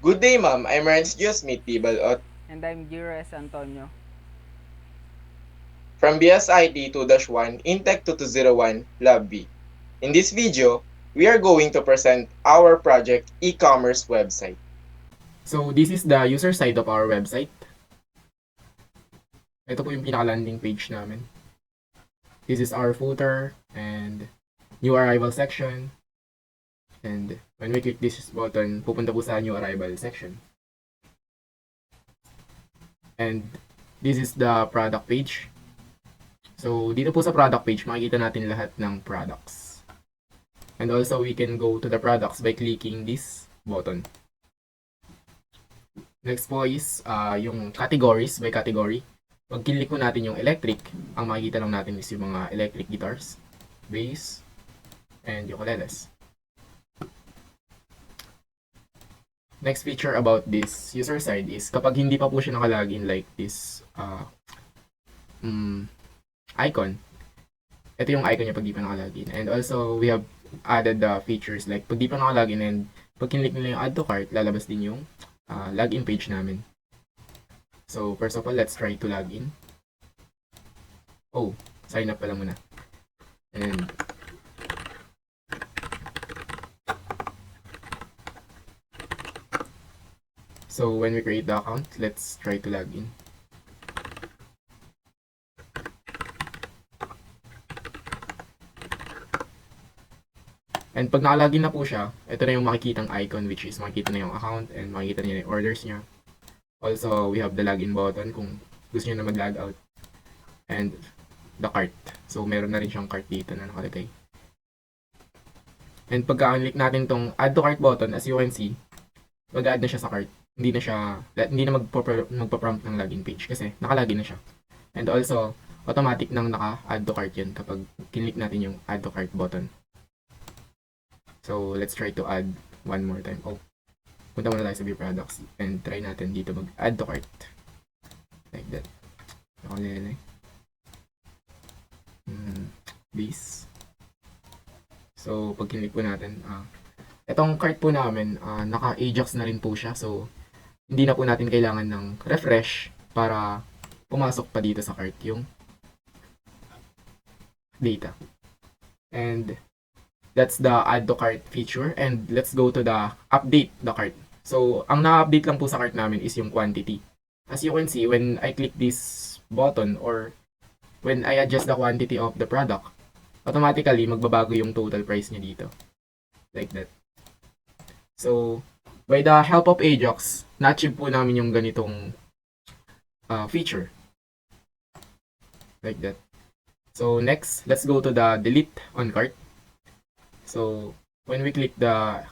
Good day, ma'am. I'm Ernst Smith Tibalot And I'm Gires Antonio. from BSIT 2-1 Intech 2201 Lab B. In this video, we are going to present our project e-commerce website. So, this is the user side of our website. Ito po yung pinaka-landing page namin. This is our footer and new arrival section. And when we click this button, pupunta po sa new arrival section. And this is the product page. So, dito po sa product page, makikita natin lahat ng products. And also, we can go to the products by clicking this button. Next po is yung categories by category. Pag click po natin yung electric, ang makikita lang natin is yung mga electric guitars, bass, and ukuleles. Next feature about this user side is kapag hindi pa po siya nakalagin like this icon, ito yung icon niya pag di pa nakalagin. And also, we have added the features like pag di pa nakalagin and pag kinlik nila yung add to cart, lalabas din yung login page namin. So, first of all, let's try to log in. Oh, sign up pala muna. And so, when we create the account, let's try to log in. And pag nakalagin na po siya, ito na yung makikitang icon which is makikita na yung account and makikita niya yung orders niya. Also, we have the login button kung gusto niyo na mag-log out. And the cart. So, meron na rin siyang cart dito na nakalagay. And pagka-click natin tong add to cart button, as you can see, mag-add na siya sa cart. Hindi na magpa-prompt ng login page kasi nakalagin na siya. And also, automatic nang naka-add to cart yun kapag kinlik natin yung add to cart button. So, let's try to add one more time. Oh, punta muna tayo sa view products and try natin dito mag-add to cart. Like that. Nakalele. This. So, pag kinlik po natin, itong cart po namin, naka-Ajax na rin po siya. So, hindi na po natin kailangan ng refresh para pumasok pa dito sa cart yung data. And that's the add to cart feature. And let's go to the update the cart. So, ang na-update lang po sa cart namin is yung quantity. As you can see, when I click this button or when I adjust the quantity of the product, automatically magbabago yung total price niya dito. Like that. So, by the help of Ajax, na-achieve po namin yung ganitong feature. Like that. So, next, let's go to the delete on cart. So, when we click the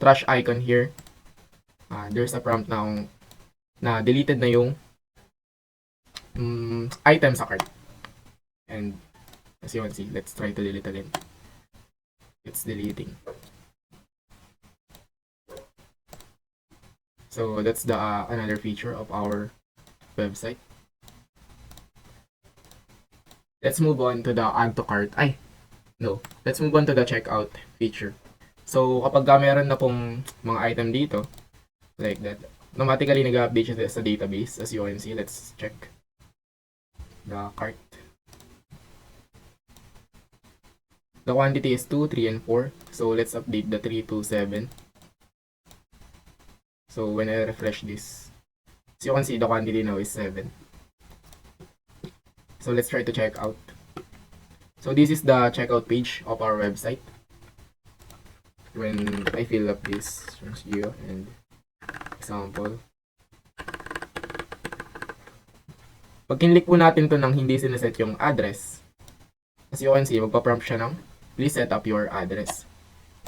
trash icon here, there's a prompt na deleted na yung item sa cart. And as you can see, let's try to delete again. It's deleting. So, that's the another feature of our website. Let's move on to the add to cart. Let's move on to the checkout feature. So, kapag meron na pong mga item dito, like that, automatically nag-update siya sa database. As you can see, let's check the cart. The quantity is 2, 3, and 4. So, let's update the 3 to 7. So, when I refresh this, as you can see, the quantity now is 7. So, let's try to check out. So, this is the checkout page of our website. When I fill up this video and example. Pag kinlik po natin to nang hindi sineset yung address, as you can see, magpa-prompt siya ng please set up your address.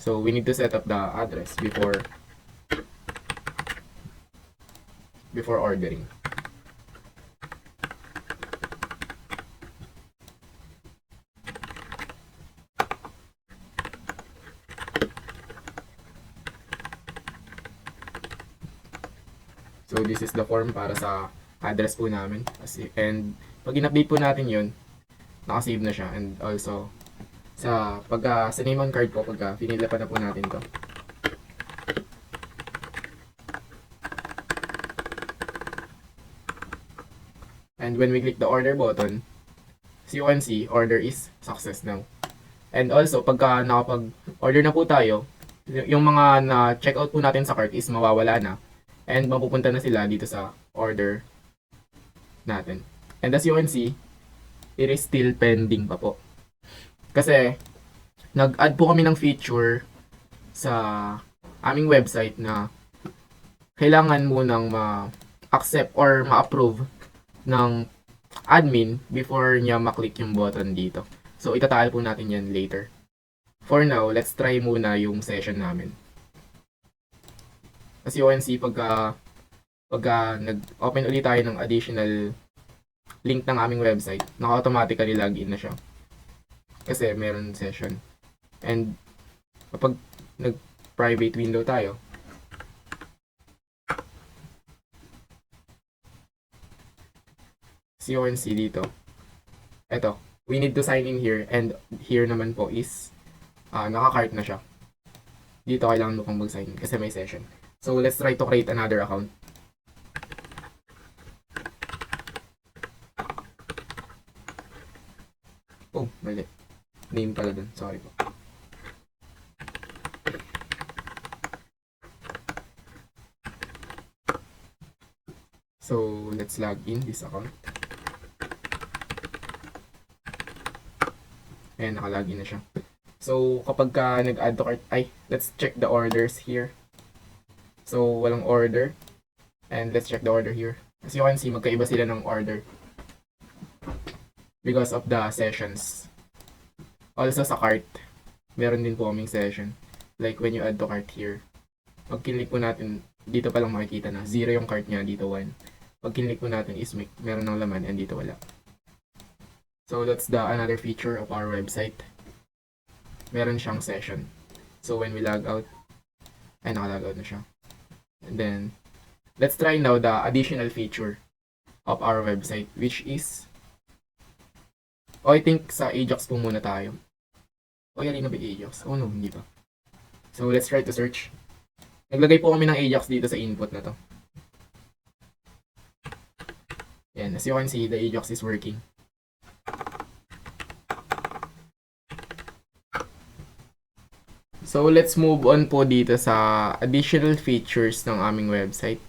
So, we need to set up the address before ordering. So, this is the form para sa address po namin. And, pag in-update po natin yun, nakasave na siya. And also, sa name on card po, pagka finila pa na po natin to, And when we click the order button, as you can see, order is success now. And also, pagka nakapag-order na po tayo, yung mga na-check out po natin sa cart is mawawala na. And mapupunta na sila dito sa order natin. And as you can see, it is still pending pa po. Kasi, nag-add po kami ng feature sa aming website na kailangan munang ma-accept or ma-approve ng admin before niya maklik yung button dito. So, itatahal po natin yan later. For now, let's try muna yung session namin. As you can see, pagka nag-open ulit tayo ng additional link ng aming website, naka-automatically login na siya. Kasi meron session. And kapag nag-private window tayo, as you can see dito, eto, we need to sign in here, and here naman po is naka-cart na siya. Dito kailangan mo pang mag-sign in kasi may session. So let's try to create another account. Oh, mali. Name pala dun. Sorry po. So let's log in this account. Ayan, nakalagin na siya. So, kapag ka nag-add to cart, let's check the orders here. So, walang order. And let's check the order here. As you can see, magkaiba sila ng order. Because of the sessions. Also sa cart, meron din po kaming session. Like when you add to cart here. Pag kinlik po natin, dito pa lang makikita na 0 yung cart niya, dito 1. Pag kinlik po natin is meron ng laman and dito wala. So that's the another feature of our website. Meron siyang session. So when we log out, ay naka-log out na siya. And then, let's try now the additional feature of our website, which is, I think sa Ajax po muna tayo. Yali na ba Ajax? Oh no, hindi pa. So let's try to search. Naglagay po kami ng Ajax dito sa input na to. Yan, as you can see, the Ajax is working. So, let's move on po dito sa additional features ng aming website.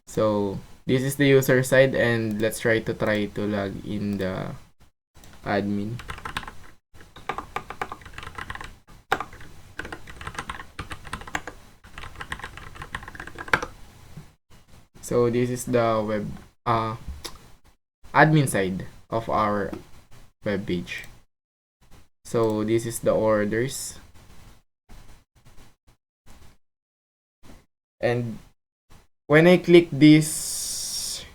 So, this is the user side and let's try to log in the admin. So, this is the admin side of our web page. So, this is the orders. And when I click this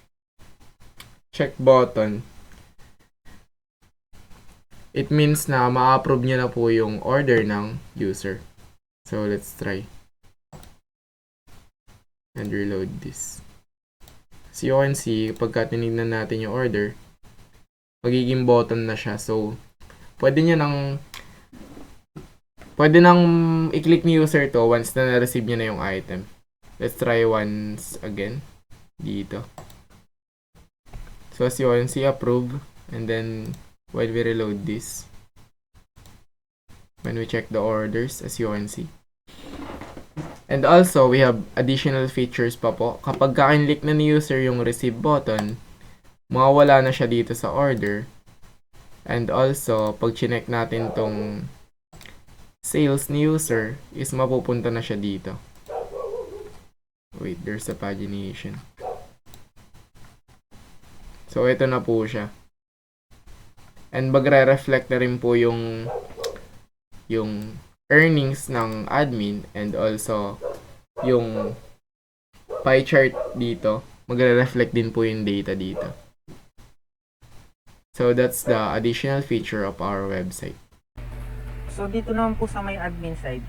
check button, it means na ma-approve niya na po yung order ng user. So let's try and reload this. So you can see, pagka tinignan natin yung order, magiging button na siya. So pwede nang i-click ni user to once na na-receive niya na yung item. Let's try once again dito. So as you can see, approve. And then while we reload this, when we check the orders, as you can see. And also, we have additional features pa po. Kapag ka-click na ni user yung receive button, mawawala na siya dito sa order. And also, pag chinek natin tong sales ni user, is mapupunta na siya dito. Wait, there's a pagination. So, ito na po siya. And magre-reflect na rin po yung earnings ng admin and also yung pie chart dito. Magre-reflect din po yung data dito. So, that's the additional feature of our website. So dito naman po sa may admin side,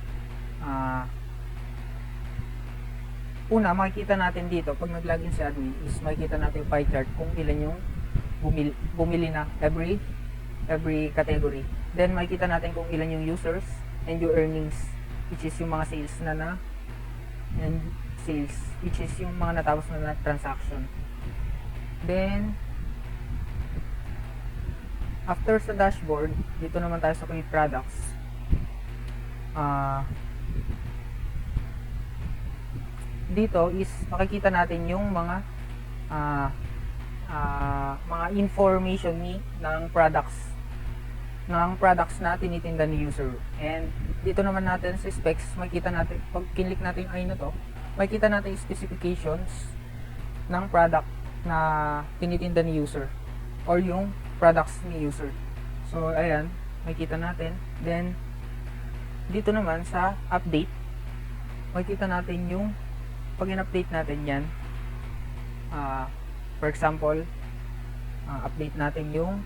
una makikita natin dito pag nag-login si admin is makikita natin yung pie chart kung ilan yung bumili na every category. Then makikita natin kung ilan yung users and yung earnings, which is yung mga sales and sales, which is yung mga natapos na transaction. Then After sa dashboard, dito naman tayo sa Create Products. Dito is makikita natin yung mga information ng products na tinitinda ni user. And dito naman natin sa specs, makita natin, pag kinlik natin ay na to, makita natin yung specifications ng product na tinitinda ni user or yung products ni user. So ayan, makita natin. Then dito naman sa update, makita natin yung pag in-update natin yan, for example, update natin yung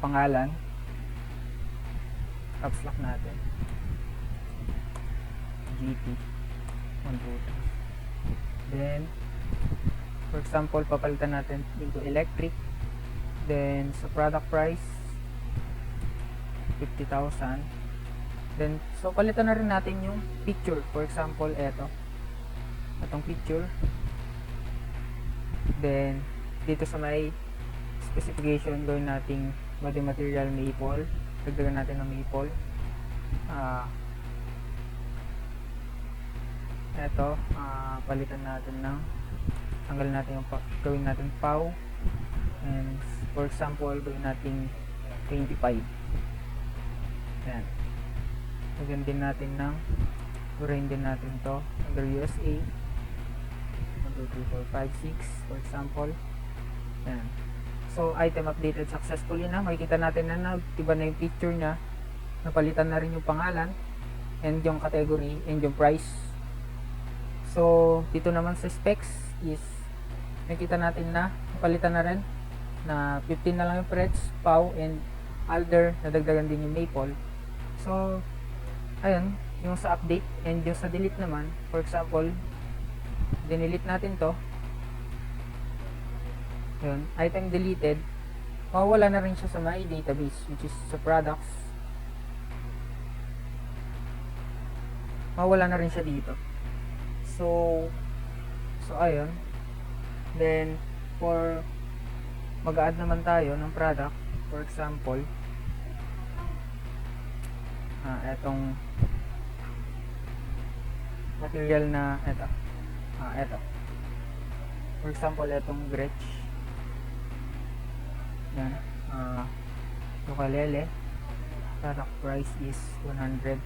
pangalan, caps lock natin, GT 123. Then for example, papalitan natin into electric. Then sa product price 50,000. Then so palitan na rin natin yung picture. For example, itong picture. Then dito sa may specification, gawin nating body material maple. Dagdagan natin ng maple. Palitan natin ng tanggal natin yung gawin natin POW. And for example, gawin natin 25. Yan. Lagyan din natin gawin din natin to under USA 1, 2, 3, 4, 5, 6 for example. Yan. So item updated successfully na. Makikita natin na iba na yung picture nya, napalitan na rin yung pangalan and yung category and yung price. So dito naman sa specs is nakita natin na napalitan na rin na 15 na lang yung Freds, POW and Alder, nadagdagan din yung Maple. So ayun, yung sa update and yung sa delete naman, for example, dinelete natin to. Yun, item deleted, mawawala na rin siya sa my database, which is sa products. Mawawala na rin siya dito. So ayun. Then for mag-add naman tayo ng product, for example, etong material na eto. For example, etong Gretsch. Yan. Ukulele. Product price is 100,000.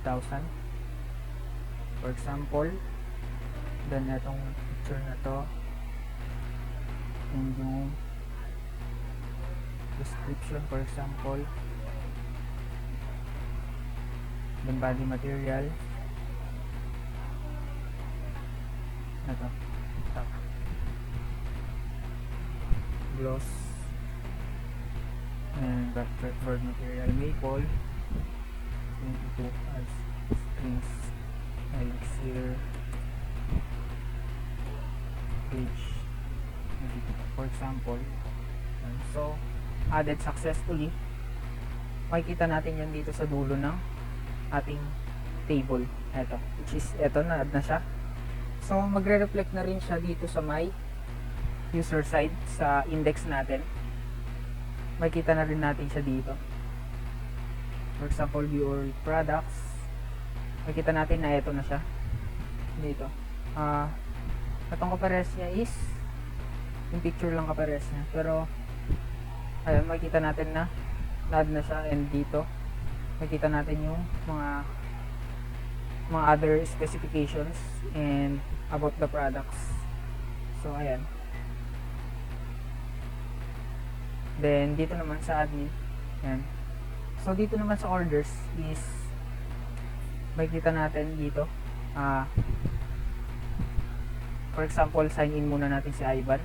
For example. Then etong picture na to. And yung description, for example. Then body material. Ito. Gloss. And preferred material maple. 22 as strings. Elixir. Page. For example. So added successfully. Makikita natin yan dito sa dulo ng ating table. Ito, which is na add na siya. So magre-reflect na rin siya dito sa my user side sa index natin. Makikita na rin natin siya dito. For example, your products. Makikita natin na ito na siya dito. Itong kapares niya is yung picture lang kapares niya, pero ayun, makikita natin na add na siya. And dito makikita natin yung mga other specifications and about the products. So ayan. Then dito naman sa admin, ayan. So dito naman sa orders is makikita natin dito, for example, sign in muna natin si Ivan.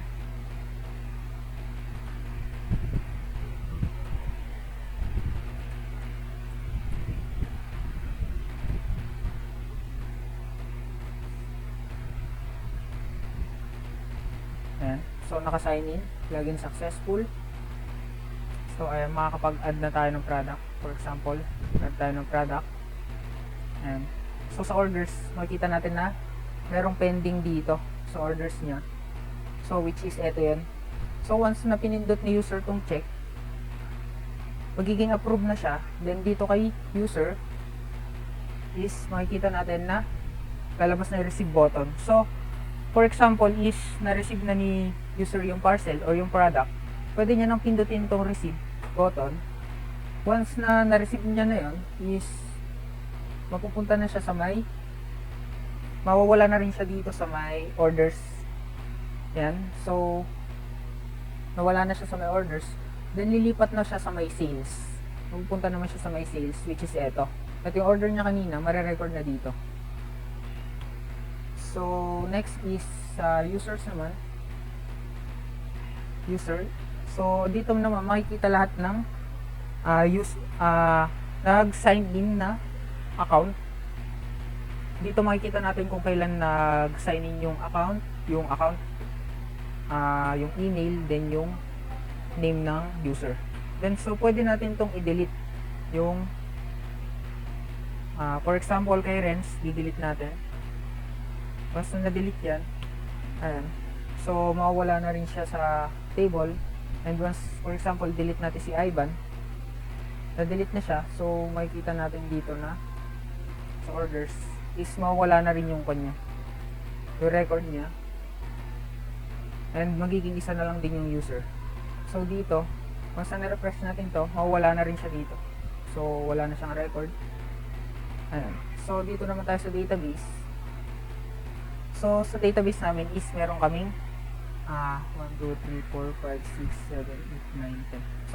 Ayan. So naka-sign in, login successful. So ayan, makakapag-add na tayo ng product. For example, add tayo ng product. Ayan. So sa orders, makikita natin na merong pending dito sa orders niya. So which is ito yan. So once na pinindot ni user tong check, magiging approve na siya. Then dito kay user is makikita natin na lalabas na yung receive button. So, for example, is na-receive na ni user yung parcel or yung product, pwede niya nang pindutin itong receive button. Once na na-receive niya na yon, is mapupunta na siya sa may, mawawala na rin siya dito sa may orders. Yan. So, nawala na siya sa may orders. Then, lilipat na siya sa may sales. Mapupunta naman siya sa may sales, which is eto. At yung order niya kanina, marirecord na dito. So, next is users naman. User. So, dito naman makikita lahat ng nag-sign in na account. Dito makikita natin kung kailan nag-sign in yung account, yung email, then yung name ng user. Then, so, pwede natin itong i-delete. Yung, for example, kay Renz, i-delete natin. Once na na-delete yan, ayan. So, mawawala na rin siya sa table. And once, for example, delete natin si Ivan, na-delete na siya. So, makikita natin dito na sa orders is mawawala na rin yung kanya, yung record niya. And magiging isa na lang din yung user. So, dito, once na refresh natin to, mawawala na rin siya dito. So, wala na siyang record. Ayan. So, dito naman tayo sa database. So, sa database namin is meron kaming 1, 2, 3, 4, 5, 6, 7,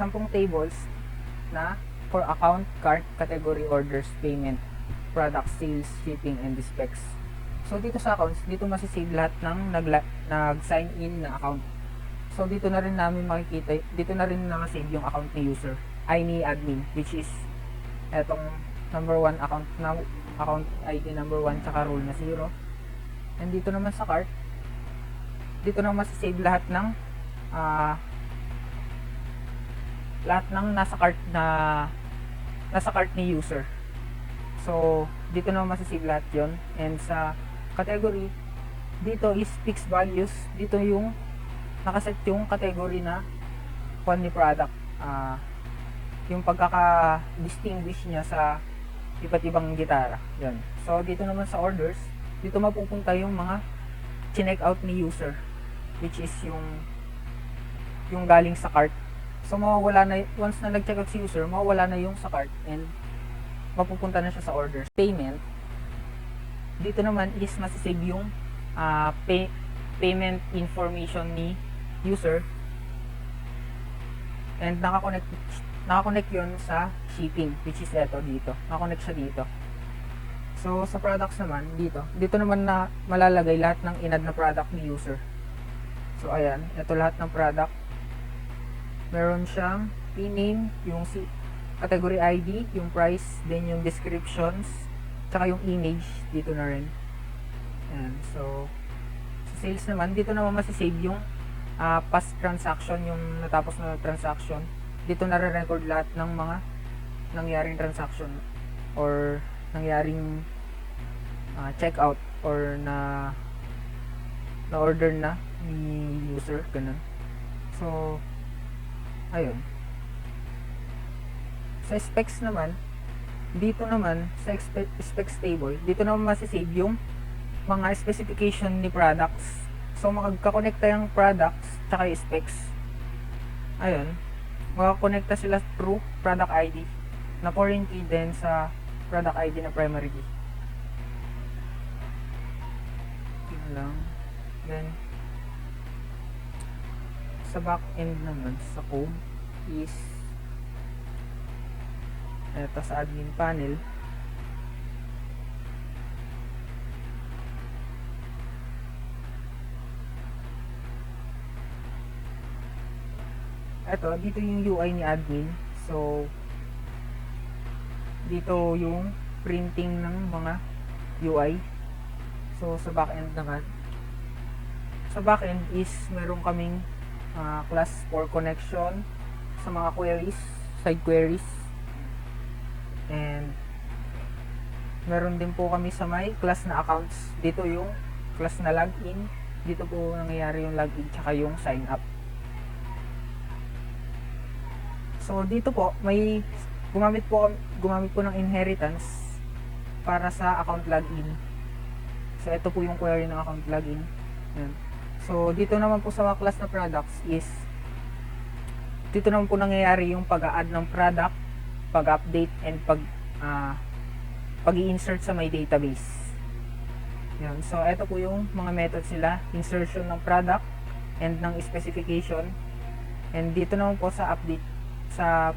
8, 9, 10. 10 tables na for account, cart, category, orders, payment, product, sales, shipping, and specs. So, dito sa accounts, dito masisave lahat ng nag-sign in na account. So, dito na rin namin makikita, dito na rin nakasave yung account ni user, ay ni admin, which is etong number 1 account na account ID number 1 tsaka role na 0. And dito naman sa cart, dito na masisave lahat ng nasa cart ni user. So, dito na masisave lahat yon. And sa category, dito is fixed values. Dito yung nakaset yung category na ni product. Yung pagkaka-distinguish niya sa iba't ibang gitara. Yan. So, dito naman sa orders, dito mapupunta yung mga chinek out ni user, which is yung galing sa cart. So, mawawala na, once na nag-check out si user, mawawala na yung sa cart and mapupunta na siya sa orders. Payment, dito naman is masisave yung payment information ni user, and nakakonect yun sa shipping, which is eto dito. Nakakonect siya dito. So, sa products naman, dito naman na malalagay lahat ng inad na product ni user. So, ayan, ito lahat ng product. Meron siyang P-name, yung category ID, yung price, then yung descriptions, tsaka yung image, dito na rin. Ayan, so, sa sales naman, dito naman masisave yung past transaction, yung natapos na transaction. Dito na re-record lahat ng mga nangyaring transaction or nangyaring checkout or na order na ni user, ganun. So, ayun. Sa specs naman, dito naman sa specs table, dito naman masisave yung mga specification ni products. So, magkakonekta yung products tsaka yung specs. Ayun, makakonekta sila through product ID na foreign key, then sa product ID na primary key. Yun lang. Then, sa back end naman, sa code is eto sa admin panel. Eto, dito yung UI ni admin. So, dito yung printing ng mga UI. So, sa backend naman, sa backend is meron kaming class for connection sa mga queries, side queries, and meron din po kami sa may class na accounts. Dito yung class na login, dito po nangyayari yung login tsaka yung sign up. So dito po may gumamit po ng inheritance para sa account login. So ito po yung query ng account login. Yan. So dito naman po sa mga class na products is dito naman po nangyayari yung pag-add ng product, pag-update and pag-i-insert sa my database. Yan. So ito po yung mga methods nila, insertion ng product and ng specification. And dito naman po sa update sa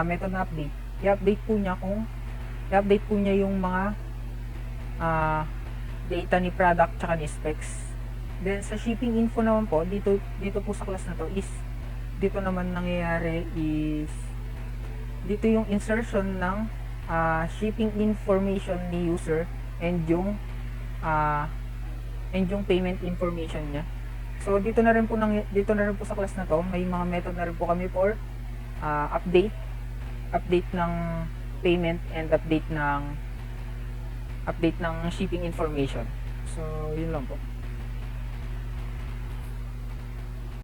method na update, i-update po niya yung mga data ni product tsaka ni specs. Then sa shipping info naman po, dito po sa class na to is dito naman nangyayari is dito yung insertion ng shipping information ni user and yung payment information niya. So dito na rin po sa class na to, may mga method na rin po kami for update ng payment and update ng shipping information. So yun lang po.